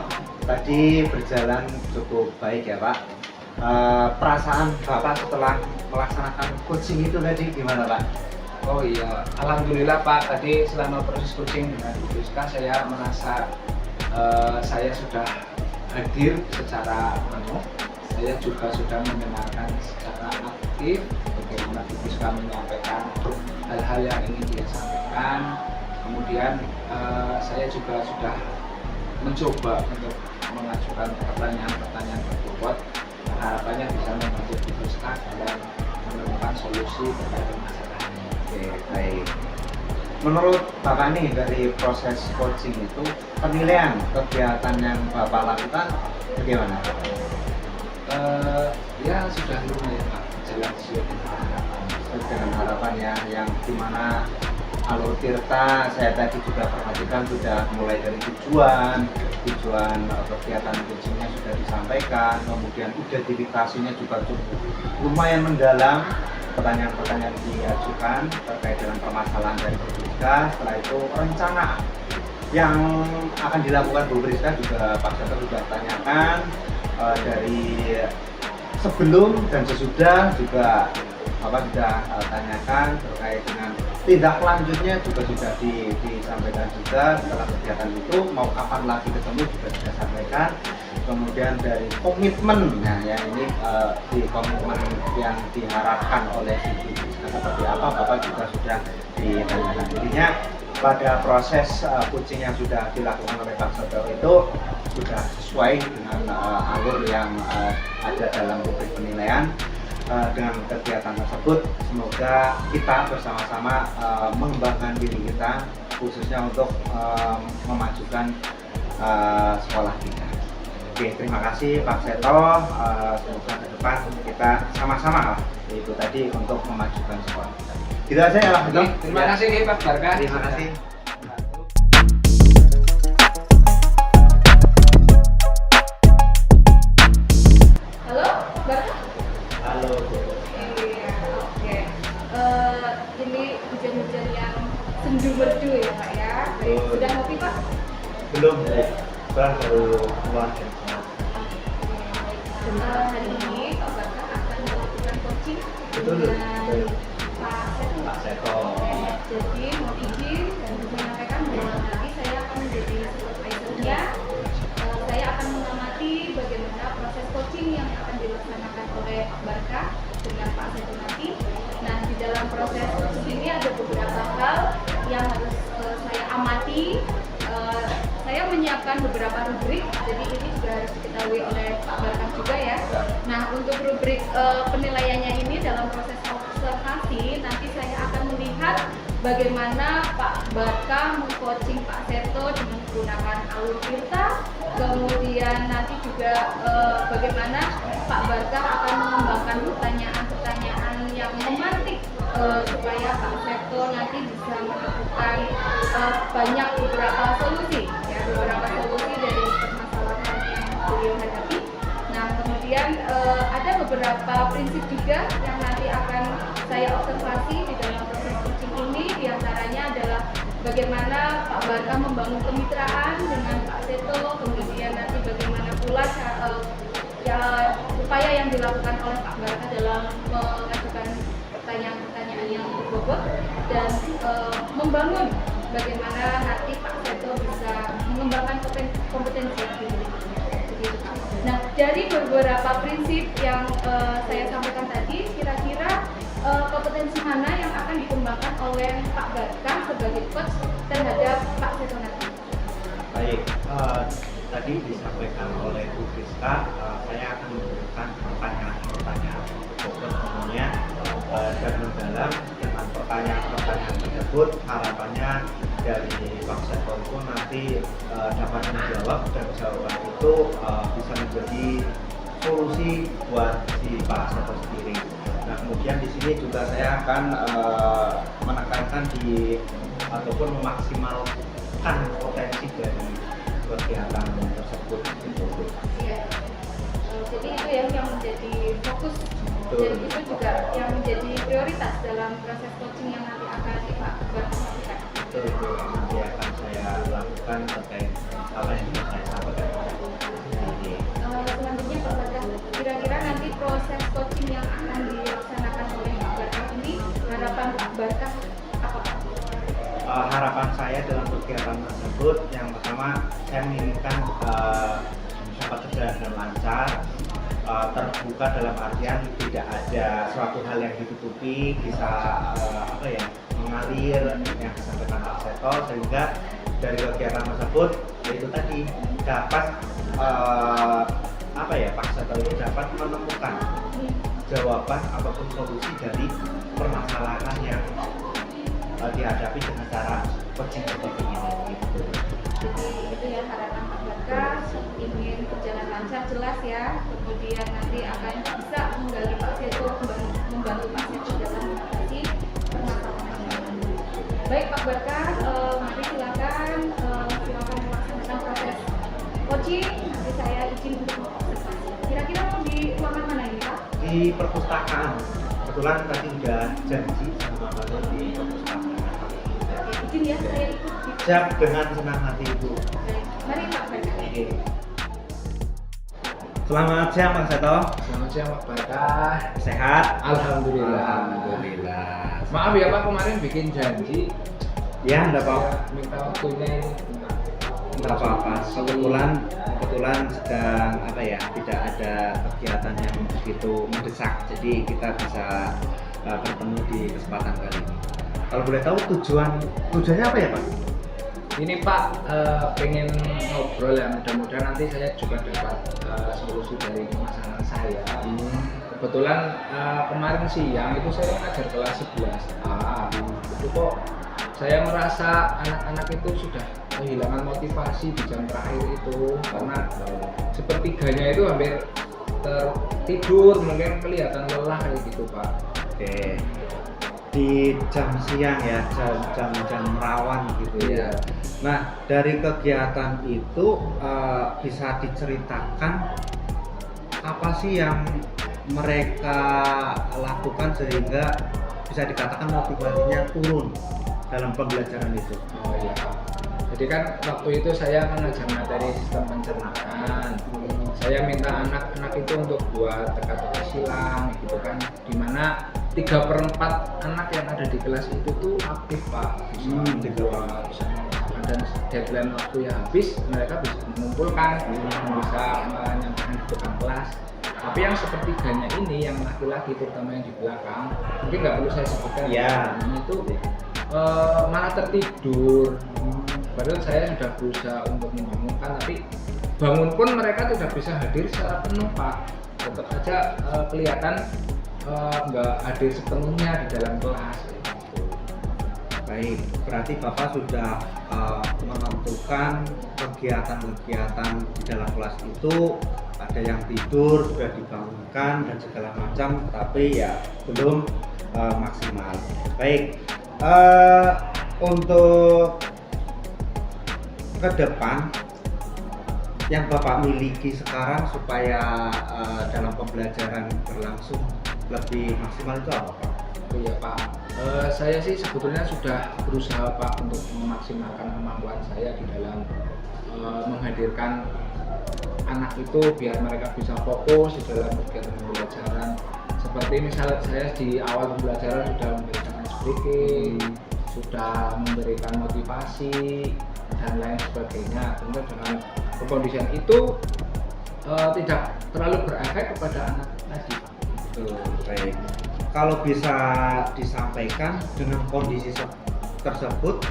tadi berjalan cukup baik ya Pak. Perasaan Bapak setelah melaksanakan coaching itu tadi gimana Pak? Oh iya, alhamdulillah Pak. Tadi selama proses coaching dengan Bu Priska, saya merasa saya sudah hadir secara penuh. Saya juga sudah mendengarkan secara aktif bagaimana Bu Priska menyampaikan hal-hal yang ingin dia sampaikan. Kemudian saya juga sudah mencoba untuk mengajukan pertanyaan-pertanyaan berbobot. Harapannya bisa membantu Bu Priska dalam menemukan solusi terkait masalahnya. Oke, baik. Menurut Bapak nih dari proses coaching itu penilaian kegiatan yang Bapak lakukan bagaimana? Ya sudah lumayan Pak, berjalan sesuai Dengan harapan ya, yang dimana alur tirta saya tadi juga perhatikan sudah mulai dari tujuan kegiatan coachingnya sudah disampaikan, kemudian identifikasinya juga cukup lumayan mendalam, pertanyaan-pertanyaan diajukan terkait dengan permasalahan dari Bu Priska. Setelah itu rencana yang akan dilakukan Bu Priska juga Pak Seto sudah tanyakan, dari sebelum dan sesudah juga Bapak sudah tanyakan terkait dengan tindak lanjutnya juga sudah disampaikan juga. Setelah kegiatan itu mau kapan lagi ketemu juga sudah sampaikan. Kemudian dari komitmen, nah ya ini di komitmen yang diharapkan oleh si Bu Priska seperti apa Bapak juga sudah ditanyakan. Jadinya pada proses coaching yang sudah dilakukan oleh Pak Seto itu sudah sesuai dengan alur yang ada dalam rubrik penilaian. Dengan kegiatan tersebut semoga kita bersama-sama mengembangkan diri kita, khususnya untuk memajukan sekolah kita. Oke, terima kasih Pak Seto. Semoga ke depan kita sama-sama lah, itu tadi untuk memajukan sekolah kita. Gitu aja ya Pak Seto. Terima kasih Pak Barka. Terima kasih. Halo, Barka? Halo. Iya, oke. Ini hujan-hujan yang sendu merdu ya Pak ya. Baik, sudah ngopi Pak? Belum, baru keluar. Hari ini Pak Barka akan melakukan coaching Betul. dengan Pak Seto. Pak Seto. Jadi mau izin dan juga menyampaikan bahwa nanti saya akan menjadi supervisornya. Saya akan mengamati bagaimana proses coaching yang akan dilaksanakan oleh Pak Barka dengan Pak Seto nanti. Nah, di dalam proses coaching ini ada beberapa hal yang harus saya amati. Saya menyiapkan beberapa rubrik, jadi ini juga harus diketahui oleh Pak Barka juga ya. Nah, untuk rubrik penilaiannya ini dalam proses observasi, nanti saya akan melihat bagaimana Pak Barka mengcoaching Pak Seto dengan menggunakan alur tirta, kemudian nanti juga bagaimana Pak Barka akan mengembangkan pertanyaan-pertanyaan yang memantik supaya Pak Seto nanti bisa menemukan banyak beberapa solusi, ya, beberapa solusi dari beberapa prinsip juga yang nanti akan saya observasi di dalam proses coaching ini. Di antaranya adalah bagaimana Pak Barka membangun kemitraan dengan Pak Seto, kemudian nanti bagaimana pula upaya yang dilakukan oleh Pak Barka dalam mengajukan pertanyaan-pertanyaan yang berbobot dan membangun bagaimana nanti Pak Seto bisa mengembangkan kompetensi yang dimiliki. Nah, dari beberapa prinsip yang saya sampaikan tadi, kira-kira kompetensi mana yang akan dikembangkan oleh Pak Barka sebagai coach terhadap Pak Seto nanti? Baik, tadi disampaikan oleh Bu Friska, saya akan memberikan pertanyaan-pertanyaan pokok umumnya dan mendalam dengan pertanyaan-pertanyaan tersebut. Harapannya dari Pak Seto itu nanti dapat menjawab dan jawaban itu bisa menjadi solusi buat si Pak Seto sendiri. Nah, kemudian di sini juga saya akan menekankan ataupun memaksimalkan potensi dari kegiatan tersebut. Ya. Jadi itu yang menjadi fokus dan itu juga yang menjadi prioritas dalam proses coaching yang nanti akan Pak Barka lakukan. Itu nanti akan saya lakukan terkait apa yang sudah saya sampaikan. Selanjutnya Pak Barka, kira-kira nanti proses coaching yang akan dilaksanakan oleh Pak Barka ini, harapan Pak Barka apa Pak? Harapan saya dalam kegiatan tersebut, yang pertama saya menginginkan dapat berjalan dengan lancar, terbuka dalam artian tidak ada suatu hal yang ditutupi, bisa mengalir yang disampaikan Pak Seto, sehingga dari kegiatan tersebut yaitu tadi dapat Pak Seto itu dapat menemukan jawaban ataupun solusi dari permasalahan yang dihadapi dengan cara coaching seperti ini gitu. Jadi itu ya harapan Pak Barka, ingin berjalan lancar jelas ya, kemudian nanti akan bisa menggali Pak Seto, membantu Pak Seto dalam mengatasi permasalahan. Baik Pak Barka, mari silakan melaksanakan proses coaching. Nanti saya izin untuk mengobservasi. Kira-kira mau di ruangan mana ini Pak? Di perpustakaan. Kebetulan tadi sudah janji sama Bapak di perpustakaan. Oke, izin ya, saya ikut. Siap, dengan senang hati Ibu. Baik, mari Pak Barka. Selamat siang Pak Seto. Selamat siang Pak Barka. Sehat? Alhamdulillah. Alhamdulillah. Maaf ya Pak, kemarin bikin janji. Ya, enggak apa-apa. Saya minta waktunya ini. Enggak apa-apa. Kebetulan sedang tidak ada kegiatan yang begitu mendesak. Jadi kita bisa bertemu di kesempatan kali ini. Kalau boleh tahu tujuannya apa ya Pak? Ini Pak pengen ngobrol ya, mudah-mudahan nanti saya juga dapat solusi dari masalah saya. Kebetulan kemarin siang itu saya ngajar kelas 11A. Itu kok saya merasa anak-anak itu sudah kehilangan motivasi di jam terakhir itu, karena sepertiganya itu hampir tertidur, mungkin kelihatan lelah kayak gitu Pak. Oke. Di jam siang ya, jam rawan gitu ya. Nah, dari kegiatan itu bisa diceritakan apa sih yang mereka lakukan sehingga bisa dikatakan motivasinya turun dalam pembelajaran itu? Oh iya Pak. Jadi kan waktu itu saya mengajar materi sistem pencernaan. Saya minta anak-anak itu untuk buat teka-teki silang gitu kan, dimana 3/4 anak yang ada di kelas itu tuh aktif Pak, bisa dan deadline waktu ya habis, mereka bisa mengumpulkan, bisa menyampaikan di depan kelas. Tapi yang sepertiganya ini, yang laki-laki terutama yang di belakang, mungkin nggak perlu saya sebutkan ya, itu malah tertidur. Padahal saya sudah berusaha untuk membangunkan, tapi bangun pun mereka tidak bisa hadir secara penuh Pak. Tetap saja kelihatan nggak hadir sepenuhnya di dalam kelas. Baik, berarti Bapak sudah menentukan kegiatan-kegiatan di dalam kelas itu, ada yang tidur, sudah dibangunkan dan segala macam, tapi ya belum maksimal. Baik, untuk ke depan yang Bapak miliki sekarang supaya dalam pembelajaran berlangsung lebih maksimal itu apa Pak? Oh iya Pak, saya sih sebetulnya sudah berusaha Pak untuk memaksimalkan kemampuan saya di dalam menghadirkan anak itu biar mereka bisa fokus di dalam kegiatan pembelajaran. Seperti misalnya saya di awal pembelajaran sudah memberikan ice breaking, sudah memberikan motivasi dan lain sebagainya. Tentu dengan kekondisian itu tidak terlalu berefek kepada anak tadi. Baik. Kalau bisa disampaikan dengan kondisi tersebut,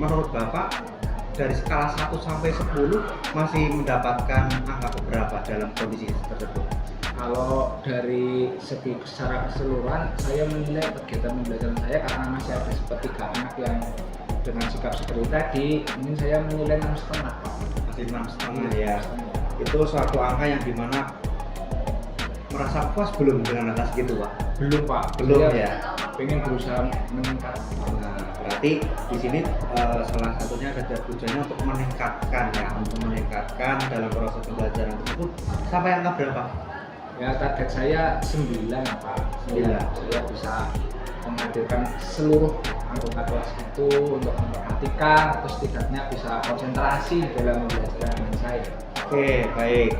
menurut Bapak dari skala 1 sampai 10 masih mendapatkan angka berapa dalam kondisi tersebut? Kalau dari segi secara keseluruhan, saya menilai kegiatan pembelajaran saya karena masih ada sepertiga anak yang dengan sikap seperti tadi, mungkin saya menilai 6,5 Pak. Masih 6,5 ya. Itu suatu angka yang dimana merasa puas belum dengan angka segitu Pak? Belum Pak, Belum saya ya. pengen berusaha meningkat. Nah, berarti di sini salah satunya ada tujuannya untuk meningkatkan dalam proses pembelajaran tersebut. Sampai angka berapa? Ya target saya 9 Pak. 9. Saya bisa menghadirkan seluruh anggota kelas itu untuk memperhatikan atau setidaknya bisa konsentrasi dalam pembelajaran dengan saya. Oke, baik.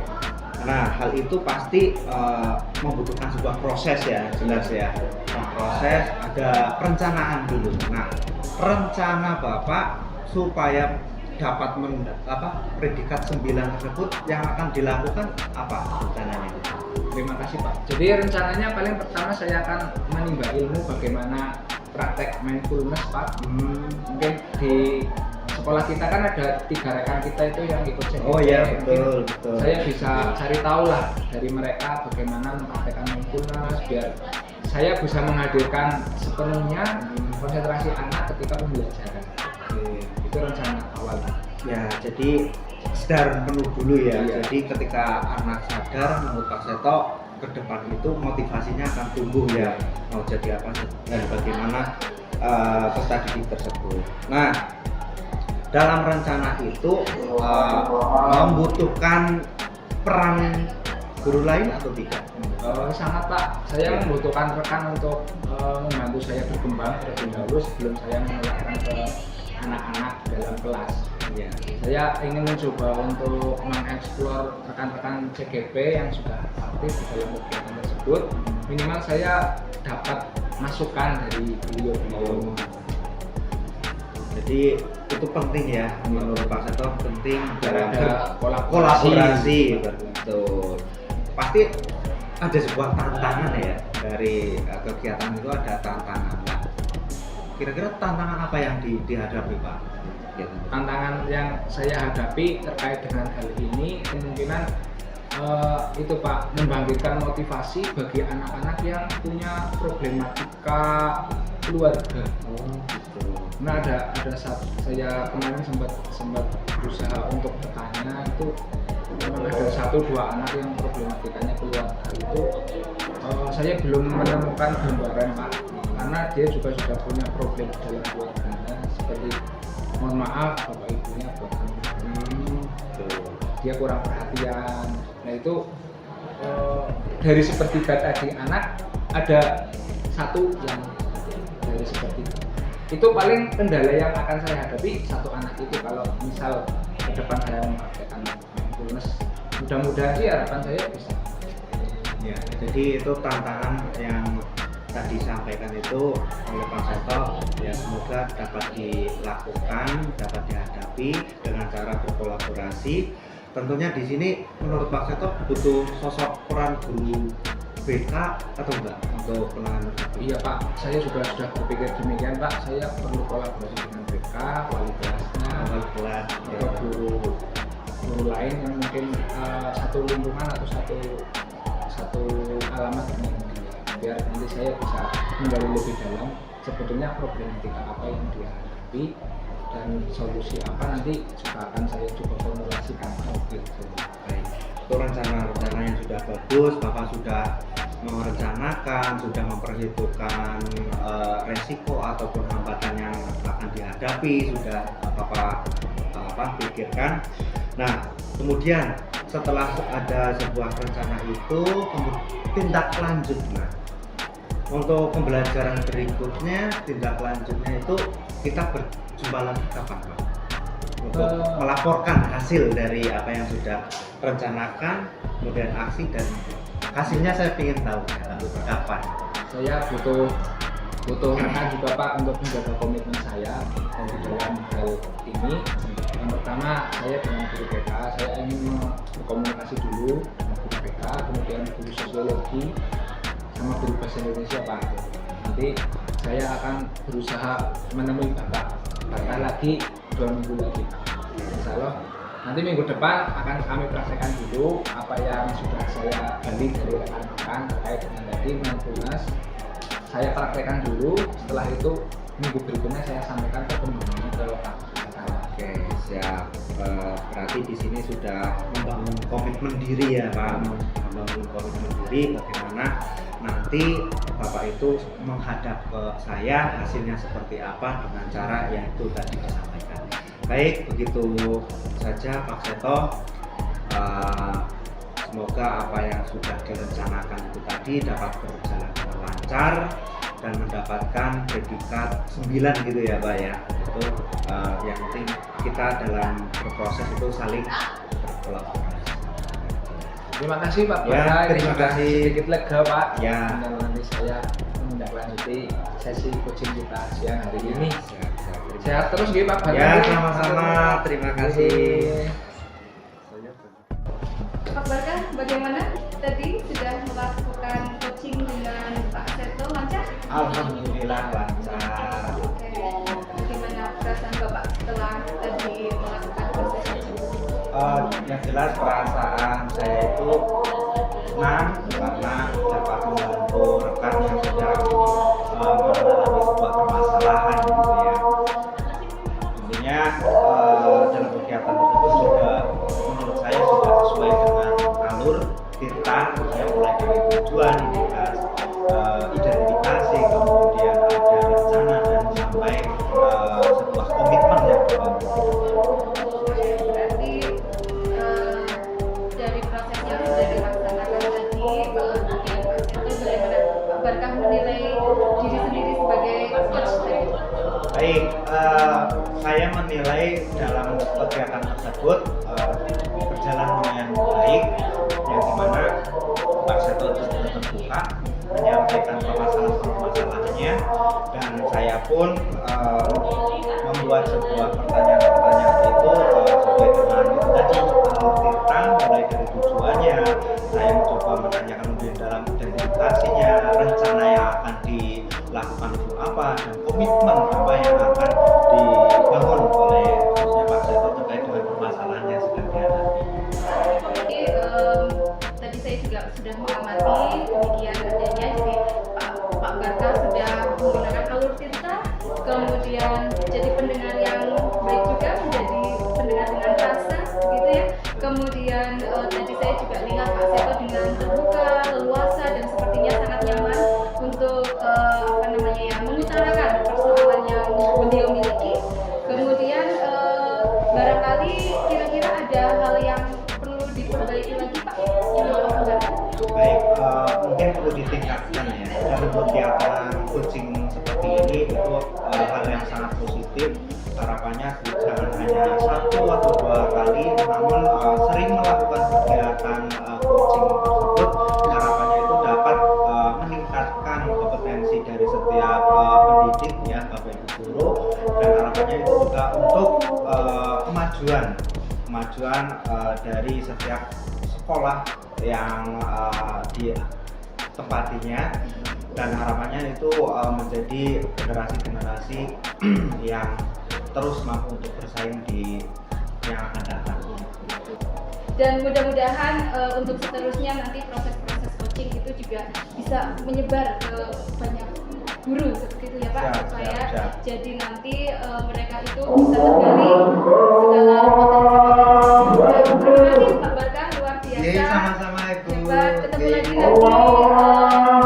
Nah, hal itu pasti membutuhkan sebuah proses ya, jelas ya. Proses, ada perencanaan dulu. Nah, rencana Bapak supaya dapat predikat 9 tersebut yang akan dilakukan apa rencananya? Terima kasih Pak. Jadi rencananya paling pertama saya akan menimba ilmu bagaimana praktek mindfulness Pak. Mungkin di sekolah kita kan ada 3 rekan kita itu yang ikut CGP. Oh iya, betul. Saya bisa cari tahu lah dari mereka bagaimana mempraktekkan mindfulness biar saya bisa menghadirkan sepenuhnya konsentrasi anak ketika pembelajaran. Itu rencana awal. Ya, jadi sadar penuh dulu ya. Iya. Jadi ketika anak sadar, menurut Pak Seto, ke depan itu motivasinya akan tumbuh ya. Mau jadi apa dan bagaimana peserta didik tersebut. Nah, dalam rencana itu membutuhkan peran guru lain atau tidak? Sangat Pak, saya membutuhkan rekan untuk membantu saya berkembang terlebih dahulu sebelum saya menularkan ke anak-anak dalam kelas. Ya. Saya ingin mencoba untuk mengeksplor rekan-rekan CGP yang sudah aktif di dalam kegiatan tersebut. Minimal saya dapat masukan dari beliau-beliau. Jadi itu penting ya, menurut Pak Seto penting Ada kolaborasi. Betul. Pasti ada sebuah tantangan ya dari kegiatan itu, ada tantangan. Nah, kira-kira tantangan apa yang dihadapi Pak? Tantangan yang saya hadapi terkait dengan hal ini kemungkinan itu Pak, membangkitkan motivasi bagi anak-anak yang punya problematika keluarga. Gitu. Nah ada saya kemarin sempat berusaha untuk bertanya itu memang ada 1-2 anak yang problematikanya keluarga itu saya belum menemukan gambaran Pak, karena dia juga sudah punya problem dalam keluarganya seperti mohon maaf bapak ibunya bukan dia kurang perhatian. Nah itu dari sepertiga tadi anak ada 1 yang dari sepertiga itu paling kendala yang akan saya hadapi 1 anak itu kalau misal ke depan saya mempraktekkan mindfulness. Mudah-mudahan sih harapan saya bisa. Ya, jadi itu tantangan yang tadi disampaikan itu oleh Pak Seto ya, semoga dapat dilakukan, dapat dihadapi dengan cara berkolaborasi. Tentunya di sini menurut Pak Seto butuh sosok peran guru BK atau enggak untuk penanganan? Iya Pak, saya sudah berpikir demikian Pak. Saya perlu kolaborasi dengan BK, wali kelasnya, atau guru lain yang mungkin satu lingkungan atau satu alamat dengan dia, biar nanti saya bisa menggali lebih dalam sebetulnya problematika apa yang dia hadapi dan solusi apa nanti juga akan saya coba formulasikan. Gitu. Baik. Itu rencana yang sudah bagus, Bapak sudah merencanakan, sudah memperhitungkan resiko ataupun hambatan yang akan dihadapi, sudah Bapak pikirkan. Nah, kemudian setelah ada sebuah rencana itu, tindak lanjutnya untuk pembelajaran berikutnya, tindak lanjutnya itu kita berjumpa lagi kapan Pak? Untuk melaporkan hasil dari apa yang sudah rencanakan, kemudian aksi dan hasilnya saya ingin tahu kapan. Saya butuh rekan juga Pak untuk menjaga komitmen saya dan di dalam hal ini. Yang pertama, saya dengan guru BK, saya ingin berkomunikasi dulu dengan guru BK, kemudian guru sosiologi sama guru bahasa Indonesia Pak. Nanti saya akan berusaha menemui Bapak lagi 2 minggu lagi. Insya Allah nanti minggu depan akan kami praktekkan dulu apa yang sudah saya gali dari rekan-rekan terkait dengan tadi mindfulness. Saya praktekkan dulu, setelah itu minggu berikutnya saya sampaikan ke pembinanya ke lokal. Oke, siap. Berarti di sini sudah membangun komitmen diri ya Pak, membangun komitmen diri bagaimana nanti Bapak itu menghadap ke saya hasilnya seperti apa dengan cara yang itu tadi disampaikan. Baik, begitu saja Pak Seto. Semoga apa yang sudah direncanakan itu tadi dapat berjalan dengan lancar dan mendapatkan predikat 9 gitu ya Pak ya. Itu yang penting kita dalam berproses itu saling berkolaborasi. Terima kasih Pak Ya, Bara. terima kasih. Sedikit lega Pak. Ya. Nanti saya menindaklanjuti sesi coaching kita siang hari ini. Siap. Sehat terus gitu Pak Bara. Ya, sama-sama. Terima kasih. Pak Barkah, bagaimana tadi sudah melakukan coaching dengan Pak Seto lancar? Alhamdulillah lancar. Oke. Bagaimana perasaan Bapak setelah tadi melakukan proses coaching? Yang jelas perasaan saya itu senang karena dapat membantu rekan yang sedang mengalami sebuah permasalahan gitu ya. Intinya dalam kegiatan tersebut sudah menurut saya sudah sesuai dengan alur kita ya, mulai dari tujuan, identifikasi, kemudian ada rencana dan sampai sebuah komitmen yang Berarti dari proses yang sudah dilaksanakan tadi, kemudian Pak Seto bagaimana Pak Barkah menilai diri sendiri sebagai coach tadi? Baik, saya menilai dalam kegiatan tersebut berjalan dengan baik, yang dimana Pak Seto itu sudah terbuka menyampaikan permasalahan-permasalahannya, dan saya pun membuat sebuah pertanyaan-pertanyaan itu sesuai dengan itu tadi kita mulai dari tujuannya, saya mencoba menanyakan lebih dalam identifikasinya, rencana yang akan dilakukan itu apa, dan komitmen apa yang akan dibangun oleh khususnya Pak Seto terkait dengan permasalahan yang sedang dihadapi. Jadi tadi saya juga sudah mengamati demikian adanya, jadi Pak Barkah sudah menggunakan alur cerita, kemudian jadi pendengar yang baik juga, menjadi pendengar dengan rasa gitu ya. Kemudian tadi saya juga lihat Pak Seto dengan terbuka, leluasa, dan sepertinya sangat nyaman untuk mengutarakan persoalan yang beliau miliki. Kemudian barangkali kira-kira ada hal yang perlu diperbaiki lagi Pak? Baik, mungkin perlu ditingkatkan ya dalam kegiatan coaching seperti ini, itu hal yang sangat positif. Harapannya jangan hanya 1 atau 2 kali, namun sering melakukan kegiatan coaching tersebut. Harapannya itu dapat meningkatkan kompetensi dari setiap pendidik ya, Bapak Ibu guru, dan harapannya itu juga untuk kemajuan dari setiap sekolah yang ditempatinya, dan harapannya itu menjadi generasi-generasi yang terus mampu untuk bersaing di yang akan datang. Dan mudah-mudahan untuk seterusnya nanti proses-proses coaching itu juga bisa menyebar ke banyak guru seperti itu ya Pak, supaya jadi nanti mereka itu bisa tergali segala potensi. Terima kasih Pak Barkah, luar biasa. Sama-sama Ibu. Hebat, ketemu lagi nanti.